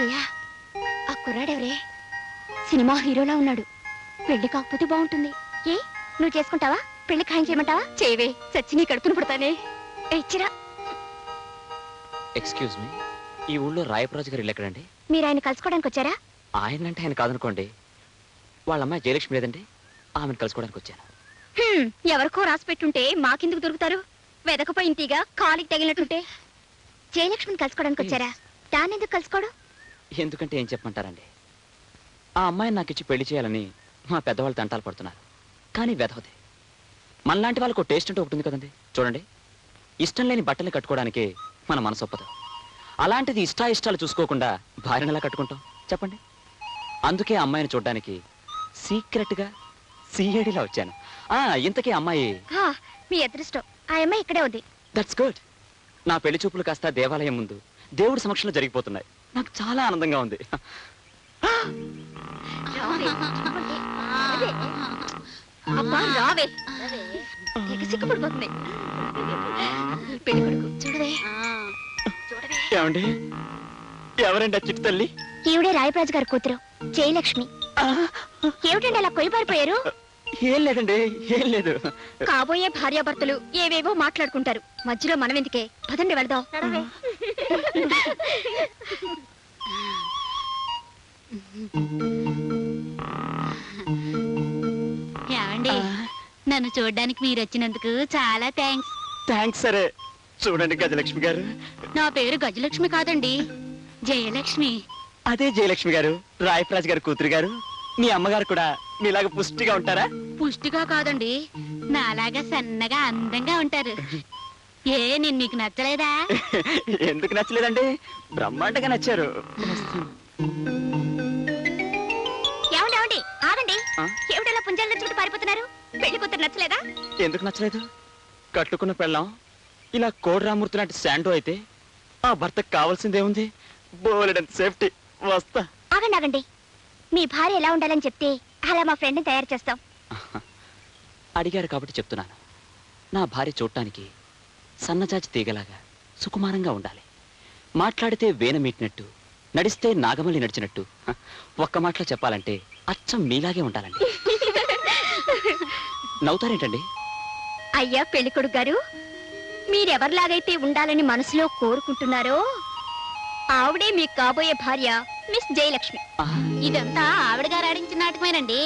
జయ, ఆ కుర్రాడెవరే? సినిమా హీరోలా ఉన్నాడు. పెళ్లి కాకపోతే బాగుంటుంది. ఏ నువ్వు చేసుకుంటావా? పెళ్లి ఖాయం చేయమంటావా? చేయవే, చచ్చి నీ కడుపును పుడతానే. ఇచ్చిరా. ఎక్స్క్యూజ్ మీ, ఈ ఊళ్ళో రాయప్రాజు గారు ఇల్లు ఎక్కడండి? మీరు ఆయన కలుసుకోవడానికి వచ్చారా? ఆయన అంటే ఆయన కాదనుకోండి, వాళ్ళ అమ్మాయి జయలక్ష్మి లేదండి, ఆమెను కలుసుకోవడానికి వచ్చాను. ఎవరికో రాసి పెట్టుంటే మాకెందుకు దొరుకుతారు? వెదకపోయి ఇంటిగా కాలికి తగిలినట్టుంటే. జయలక్ష్మిని కలుసుకోవడానికి వచ్చారా? దాన్ని ఎందుకు కలుసుకోవడం? ఎందుకంటే ఏం చెప్పమంటారండి, ఆ అమ్మాయిని నాకు ఇచ్చి పెళ్లి చేయాలని మా పెద్దవాళ్ళు తంటాలు పడుతున్నారు. కానీ వెధవది. మనలాంటి వాళ్ళకు టేస్ట్ అంటే ఒకటి ఉంది కదండి. చూడండి, ఇష్టం లేని బట్టలు కట్టుకోవడానికి మన మనసు ఒప్పదు. అలాంటిది ఇష్టాలు చూసుకోకుండా భార్యను ఎలా కట్టుకుంటాం చెప్పండి? అందుకే అమ్మాయిని చూడడానికి సీక్రెట్గా సిఐడిలా వచ్చాను. ఇంతకీ అమ్మాయి? మీ అదృష్టం, ఆ అమ్మాయి ఇక్కడే ఉంది. That's good. నా పెళ్లి చూపులు కాస్త దేవాలయం ముందు దేవుడి సమక్షంలో జరిగిపోతున్నాయి. నాకు చాలా ఆనందంగా ఉంది. రావే, సిగ్గుపడిపోతుంది. పెళ్లి కొడుకు చూడవే. ఏమండి, ఎవరండి ఆ చిట్టు తల్లి? ఈవిడే రాయప్రాజు గారి కూతురు జయలక్ష్మి. ఏమిటండి అలా కొయ్యబారిపోయారు? ఏం లేదండి, ఏం లేదు. కాబోయే భార్యాభర్తలు ఏవేవో మాట్లాడుకుంటారు, మధ్యలో మనం ఎందుకే? పదండి వెళదాం. ఏమండి, నన్ను చూడడానికి మీరు వచ్చినందుకు చాలా థ్యాంక్స్. థ్యాంక్స్. సరే చూడండి గజలక్ష్మి గారు, నా పేరు గజలక్ష్మి కాదండి, జయలక్ష్మి. అదే జయలక్ష్మి గారు, రాయప్రాజు గారు కూతురు గారు. మీ అమ్మగారు కూడా మీలాగా పుష్టిగా ఉంటారా? పుష్టిగా కాదండి, నాలాగా సన్నగా అందంగా ఉంటారు. ఏ నేను మీకు నచ్చలేదా? ఎందుకు నచ్చలేదండి, బ్రహ్మాండంగా నచ్చారు. ఏమండి ఆగండి. ఏమిటలా పుంజాలు నచ్చుకుంటూ పారిపోతున్నారు? పెళ్లి కూతురు నచ్చలేదా? ఎందుకు నచ్చలేదు? కట్టుకున్న పెళ్ళాం ఇలా కోడిరామూర్తి లాంటి శాండో అయితే ఆ భర్తకు కావాల్సిందేముంది? బోలెడంత సేఫ్టీ. వస్తా. ఆగండి. మీ భార్య ఎలా ఉండాలని చెప్తే అలా మా ఫ్రెండ్ని తయారు చేస్తాం. అడిగారు కాబట్టి చెప్తున్నాను. నా భార్య చూడటానికి సన్నజాజి తీగలాగా సుకుమారంగా ఉండాలి. మాట్లాడితే వేన మీటినట్టు, నడిస్తే నాగమల్లి నడిచినట్టు. ఒక్క మాటలో చెప్పాలంటే అచ్చం మీలాగే ఉండాలండి. నవ్వుతారేంటండి? అయ్యా పెళ్లి కొడుకు గారు, మీరెవరిలాగైతే ఉండాలని మనసులో కోరుకుంటున్నారో ఆవిడే మీకు కాబోయే భార్య మిస్ జయలక్ష్మి. ఇదంతా ఆవిడ గారు ఆడించిన నాటకమేనండి.